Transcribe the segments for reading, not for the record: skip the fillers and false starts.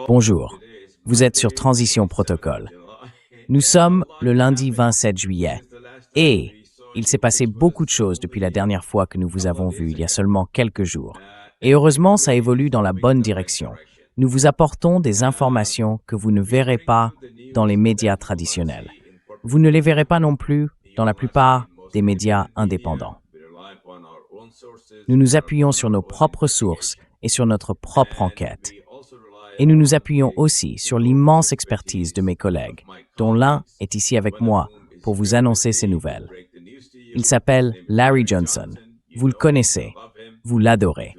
Bonjour, vous êtes sur Transition Protocol. Nous sommes le lundi 27 juillet et il s'est passé beaucoup de choses depuis la dernière fois que nous vous avons vu il y a seulement quelques jours. Et heureusement, ça évolue dans la bonne direction. Nous vous apportons des informations que vous ne verrez pas dans les médias traditionnels. Vous ne les verrez pas non plus dans la plupart des médias indépendants. Nous nous appuyons sur nos propres sources et sur notre propre enquête. Et nous nous appuyons aussi sur l'immense expertise de mes collègues, dont l'un est ici avec moi pour vous annoncer ces nouvelles. Il s'appelle Larry Johnson. Vous le connaissez, vous l'adorez.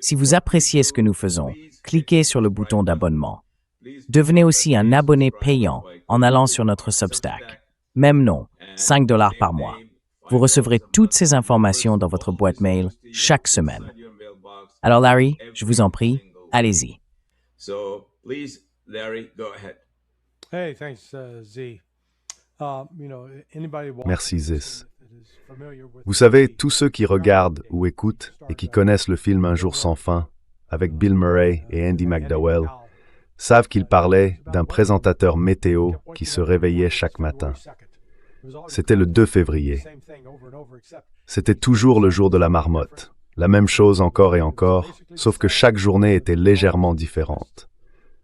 Si vous appréciez ce que nous faisons, cliquez sur le bouton d'abonnement. Devenez aussi un abonné payant en allant sur notre Substack. Même nom, $5 par mois. Vous recevrez toutes ces informations dans votre boîte mail chaque semaine. Alors Larry, je vous en prie, allez-y. So, please, Larry, go ahead. Hey, thanks, Z. Merci, Ziz. Vous savez, tous ceux qui regardent ou écoutent et qui connaissent le film Un jour sans fin, avec Bill Murray et Andy McDowell, savent qu'il parlait d'un présentateur météo qui se réveillait chaque matin. C'était le 2 février. C'était toujours le jour de la marmotte. La même chose encore et encore, sauf que chaque journée était légèrement différente.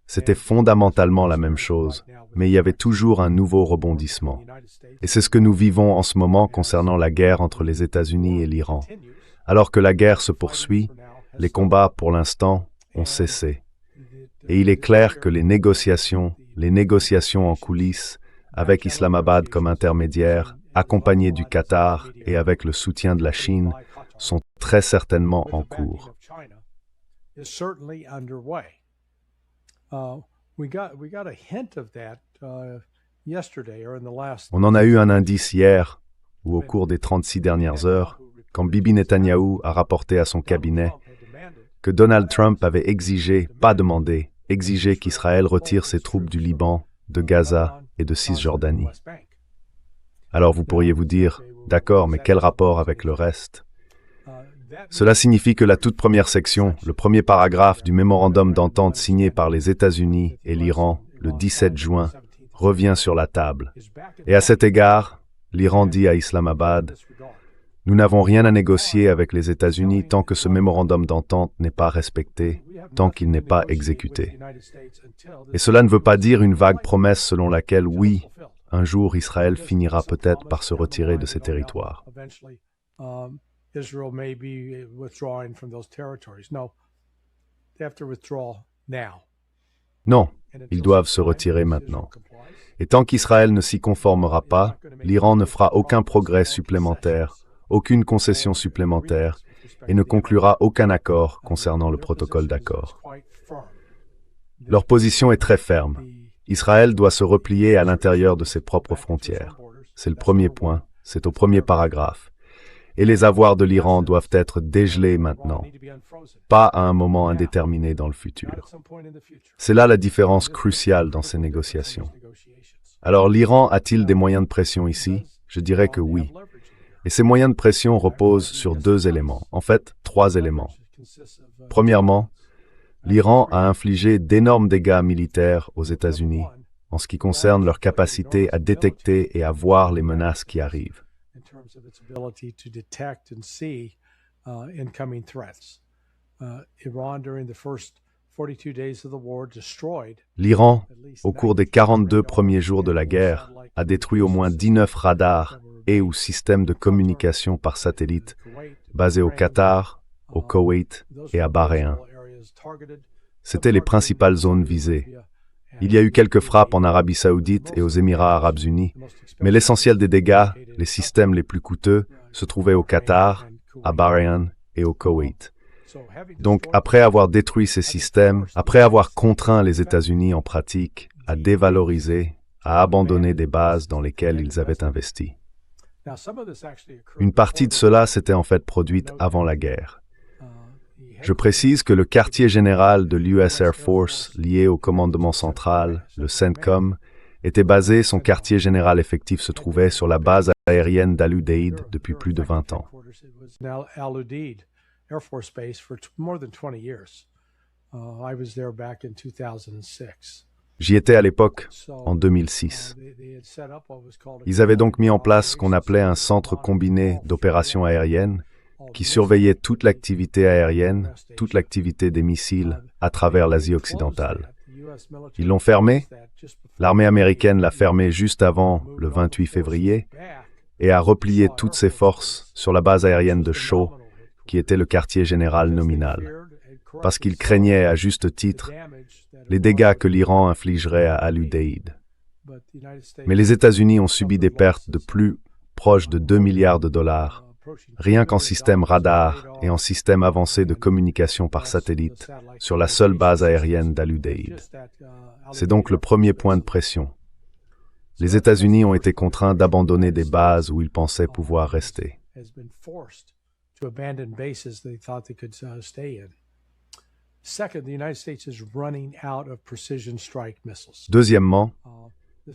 C'était fondamentalement la même chose, mais il y avait toujours un nouveau rebondissement. Et c'est ce que nous vivons en ce moment concernant la guerre entre les États-Unis et l'Iran. Alors que la guerre se poursuit, les combats, pour l'instant, ont cessé. Et il est clair que les négociations en coulisses, avec Islamabad comme intermédiaire, accompagnées du Qatar et avec le soutien de la Chine, sont très certainement en cours. On en a eu un indice hier, ou au cours des 36 dernières heures, quand Bibi Netanyahou a rapporté à son cabinet que Donald Trump avait exigé, pas demandé, exigé qu'Israël retire ses troupes du Liban, de Gaza et de Cisjordanie. Alors vous pourriez vous dire, d'accord, mais quel rapport avec le reste ? Cela signifie que la toute première section, le premier paragraphe du mémorandum d'entente signé par les États-Unis et l'Iran le 17 juin revient sur la table. Et à cet égard, l'Iran dit à Islamabad, « Nous n'avons rien à négocier avec les États-Unis tant que ce mémorandum d'entente n'est pas respecté, tant qu'il n'est pas exécuté. » Et cela ne veut pas dire une vague promesse selon laquelle, oui, un jour Israël finira peut-être par se retirer de ces territoires. Israel may be withdrawing from those territories. No, they have to withdraw now. Non, ils doivent se retirer maintenant. Et tant qu'Israël ne s'y conformera pas, l'Iran ne fera aucun progrès supplémentaire, aucune concession supplémentaire, et ne conclura aucun accord concernant le protocole d'accord. Leur position est très ferme. Israël doit se replier à l'intérieur de ses propres frontières. C'est le premier point, c'est au premier paragraphe. Et les avoirs de l'Iran doivent être dégelés maintenant, pas à un moment indéterminé dans le futur. C'est là la différence cruciale dans ces négociations. Alors l'Iran a-t-il des moyens de pression ici? Je dirais que oui. Et ces moyens de pression reposent sur 2 éléments, en fait 3 éléments. Premièrement, l'Iran a infligé d'énormes dégâts militaires aux États-Unis en ce qui concerne leur capacité à détecter et à voir les menaces qui arrivent. Of its ability to detect and see incoming threats. Iran, during the first 42 days of the war, destroyed. L'Iran, au cours des 42 premiers jours de la guerre, a détruit au moins 19 radars et ou systèmes de communication par satellite basés au Qatar, au Koweït et à Bahreïn. C'étaient les principales zones visées. Il y a eu quelques frappes en Arabie Saoudite et aux Émirats Arabes Unis, mais l'essentiel des dégâts, les systèmes les plus coûteux, se trouvaient au Qatar, à Bahreïn et au Koweït. Donc, après avoir détruit ces systèmes, après avoir contraint les États-Unis en pratique à dévaloriser, à abandonner des bases dans lesquelles ils avaient investi. Une partie de cela s'était en fait produite avant la guerre. Je précise que le quartier général de l'US Air Force, lié au commandement central, le CENTCOM, était basé, son quartier général effectif se trouvait sur la base aérienne d'Al-Udeid depuis plus de 20 ans. I was there back in 2006. J'y étais à l'époque, en 2006. Ils avaient donc mis en place ce qu'on appelait un centre combiné d'opérations aériennes qui surveillait toute l'activité aérienne, toute l'activité des missiles à travers l'Asie occidentale. Ils l'ont fermé. L'armée américaine l'a fermé juste avant le 28 février et a replié toutes ses forces sur la base aérienne de Shaw, qui était le quartier général nominal, parce qu'il craignait à juste titre les dégâts que l'Iran infligerait à Al-Udeid. Mais les États-Unis ont subi des pertes de plus proches de 2 milliards de dollars, rien qu'en système radar et en système avancé de communication par satellite sur la seule base aérienne d'Al-Udeid. C'est donc le premier point de pression. Les États-Unis ont été contraints d'abandonner des bases où ils pensaient pouvoir rester. Deuxièmement,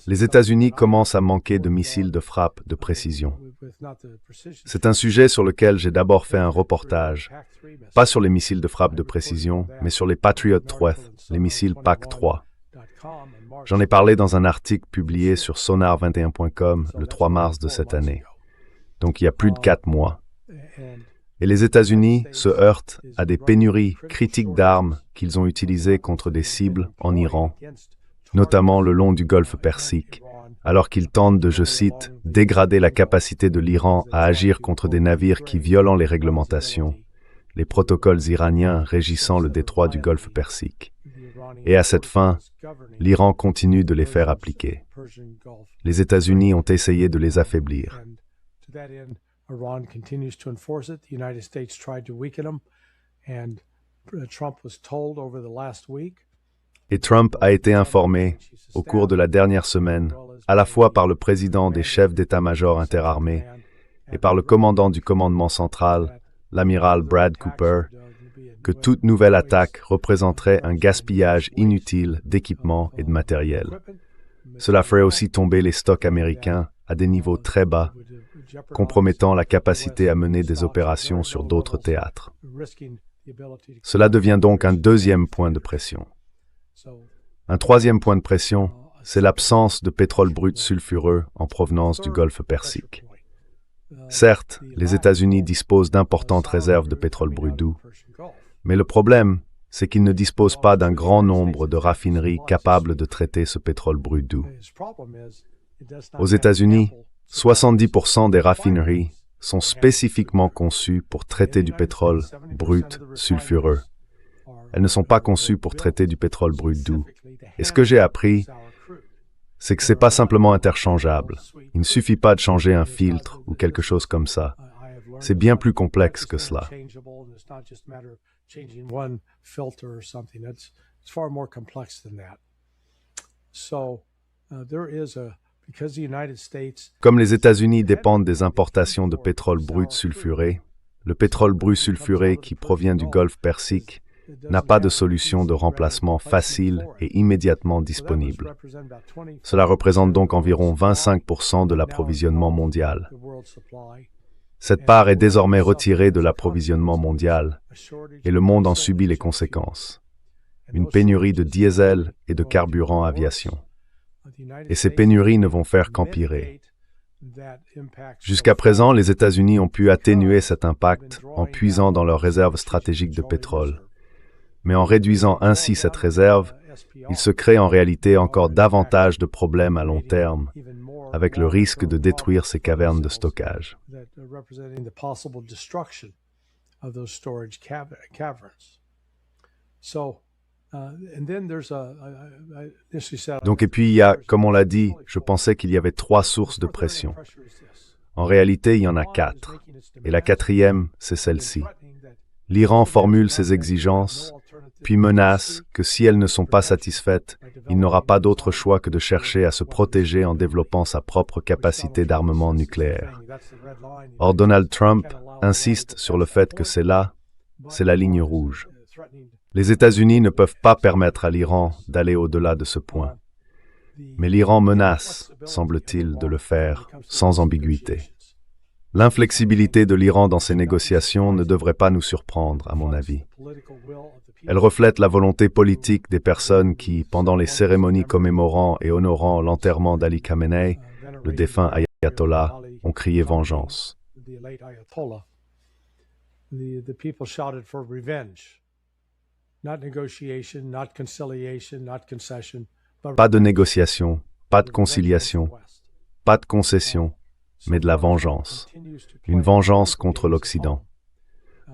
les États-Unis commencent à manquer de missiles de frappe de précision. C'est un sujet sur lequel j'ai d'abord fait un reportage, pas sur les missiles de frappe de précision, mais sur les Patriot 3, les missiles PAC-3. J'en ai parlé dans un article publié sur sonar21.com le 3 mars de cette année, donc il y a plus de 4 mois. Et les États-Unis se heurtent à des pénuries critiques d'armes qu'ils ont utilisées contre des cibles en Iran, notamment le long du golfe Persique, alors qu'ils tentent de, je cite, « dégrader la capacité de l'Iran à agir contre des navires qui violent les réglementations, les protocoles iraniens régissant le détroit du golfe Persique. » Et à cette fin, l'Iran continue de les faire appliquer. Les États-Unis ont essayé de les affaiblir. Iran continues to enforce it. The United States tried to weaken them, and Trump was told over the last week. Et Trump a été informé, au cours de la dernière semaine, à la fois par le président des chefs d'état-major interarmés et par le commandant du commandement central, l'amiral Brad Cooper, que toute nouvelle attaque représenterait un gaspillage inutile d'équipements et de matériel. Cela ferait aussi tomber les stocks américains à des niveaux très bas, compromettant la capacité à mener des opérations sur d'autres théâtres. Cela devient donc un deuxième point de pression. Un troisième point de pression, c'est l'absence de pétrole brut sulfureux en provenance du golfe Persique. Certes, les États-Unis disposent d'importantes réserves de pétrole brut doux, mais le problème, c'est qu'ils ne disposent pas d'un grand nombre de raffineries capables de traiter ce pétrole brut doux. Aux États-Unis, 70% des raffineries sont spécifiquement conçues pour traiter du pétrole brut sulfureux. Elles ne sont pas conçues pour traiter du pétrole brut doux. Et ce que j'ai appris, c'est que ce n'est pas simplement interchangeable. Il ne suffit pas de changer un filtre ou quelque chose comme ça. C'est bien plus complexe que cela. Comme les États-Unis dépendent des importations de pétrole brut sulfuré, le pétrole brut sulfuré qui provient du golfe Persique n'a pas de solution de remplacement facile et immédiatement disponible. Cela représente donc environ 25% de l'approvisionnement mondial. Cette part est désormais retirée de l'approvisionnement mondial et le monde en subit les conséquences. Une pénurie de diesel et de carburant aviation. Et ces pénuries ne vont faire qu'empirer. Jusqu'à présent, les États-Unis ont pu atténuer cet impact en puisant dans leurs réserves stratégiques de pétrole. Mais en réduisant ainsi cette réserve, il se crée en réalité encore davantage de problèmes à long terme, avec le risque de détruire ces cavernes de stockage. Donc, et puis il y a, comme on l'a dit, je pensais qu'il y avait 3 sources de pression. En réalité, il y en a 4. Et la 4e, c'est celle-ci. L'Iran formule ses exigences, puis menace que si elles ne sont pas satisfaites, il n'aura pas d'autre choix que de chercher à se protéger en développant sa propre capacité d'armement nucléaire. Or, Donald Trump insiste sur le fait que c'est la ligne rouge. Les États-Unis ne peuvent pas permettre à l'Iran d'aller au-delà de ce point. Mais l'Iran menace, semble-t-il, de le faire sans ambiguïté. L'inflexibilité de l'Iran dans ces négociations ne devrait pas nous surprendre, à mon avis. Elle reflète la volonté politique des personnes qui, pendant les cérémonies commémorant et honorant l'enterrement d'Ali Khamenei, le défunt ayatollah, ont crié vengeance. The people shouted for revenge. Not negotiation, not conciliation, not concession, but Pas de négociation, pas de conciliation, pas de concession, mais de la vengeance. Une vengeance contre l'Occident.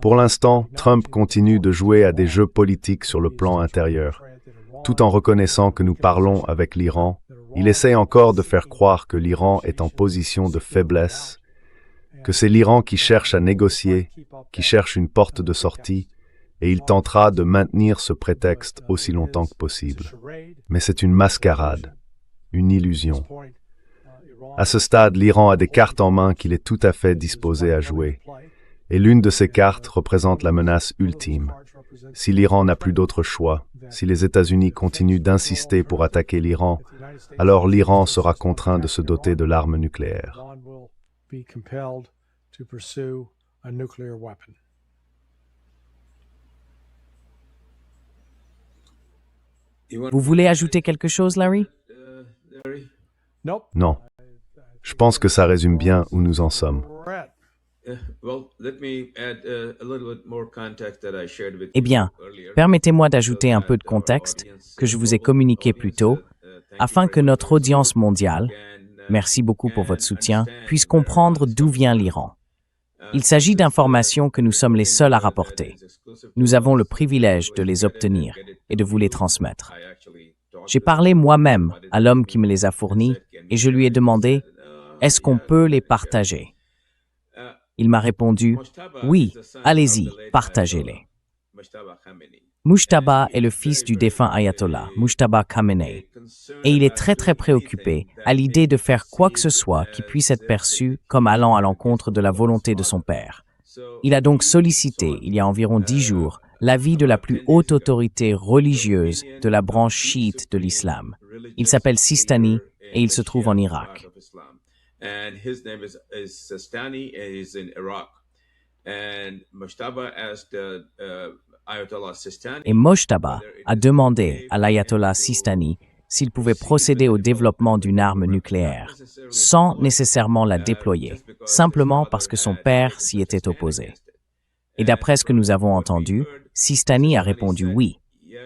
Pour l'instant, Trump continue de jouer à des jeux politiques sur le plan intérieur. Tout en reconnaissant que nous parlons avec l'Iran, il essaie encore de faire croire que l'Iran est en position de faiblesse, que c'est l'Iran qui cherche à négocier, qui cherche une porte de sortie, et il tentera de maintenir ce prétexte aussi longtemps que possible. Mais c'est une mascarade, une illusion. À ce stade, l'Iran a des cartes en main qu'il est tout à fait disposé à jouer. Et l'une de ces cartes représente la menace ultime. Si l'Iran n'a plus d'autre choix, si les États-Unis continuent d'insister pour attaquer l'Iran, alors l'Iran sera contraint de se doter de l'arme nucléaire. Vous voulez ajouter quelque chose, Larry? Non. Je pense que ça résume bien où nous en sommes. Eh bien, permettez-moi d'ajouter un peu de contexte que je vous ai communiqué plus tôt, afin que notre audience mondiale, merci beaucoup pour votre soutien, puisse comprendre d'où vient l'Iran. Il s'agit d'informations que nous sommes les seuls à rapporter. Nous avons le privilège de les obtenir et de vous les transmettre. J'ai parlé moi-même à l'homme qui me les a fournis et je lui ai demandé « Est-ce qu'on peut les partager ?» Il m'a répondu « Oui, allez-y, partagez-les. » Mujtaba est le fils du défunt ayatollah, Mujtaba Khamenei, et il est très préoccupé à l'idée de faire quoi que ce soit qui puisse être perçu comme allant à l'encontre de la volonté de son père. Il a donc sollicité, il y a environ 10 jours, l'avis de la plus haute autorité religieuse de la branche chiite de l'islam. Il s'appelle Sistani et il se trouve en Irak. Et Mojtaba a demandé à l'ayatollah Sistani s'il pouvait procéder au développement d'une arme nucléaire, sans nécessairement la déployer, simplement parce que son père s'y était opposé. Et d'après ce que nous avons entendu, Sistani a répondu oui.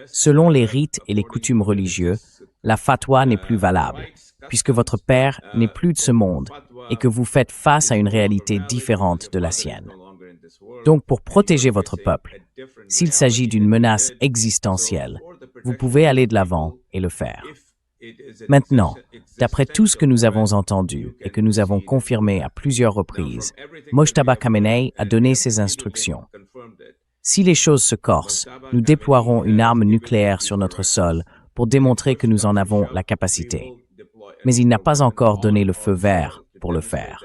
Selon les rites et les coutumes religieux, la fatwa n'est plus valable, puisque votre père n'est plus de ce monde et que vous faites face à une réalité différente de la sienne. Donc, pour protéger votre peuple, s'il s'agit d'une menace existentielle, vous pouvez aller de l'avant et le faire. Maintenant, d'après tout ce que nous avons entendu et que nous avons confirmé à plusieurs reprises, Mojtaba Khamenei a donné ses instructions. Si les choses se corsent, nous déploierons une arme nucléaire sur notre sol pour démontrer que nous en avons la capacité. Mais il n'a pas encore donné le feu vert pour le faire.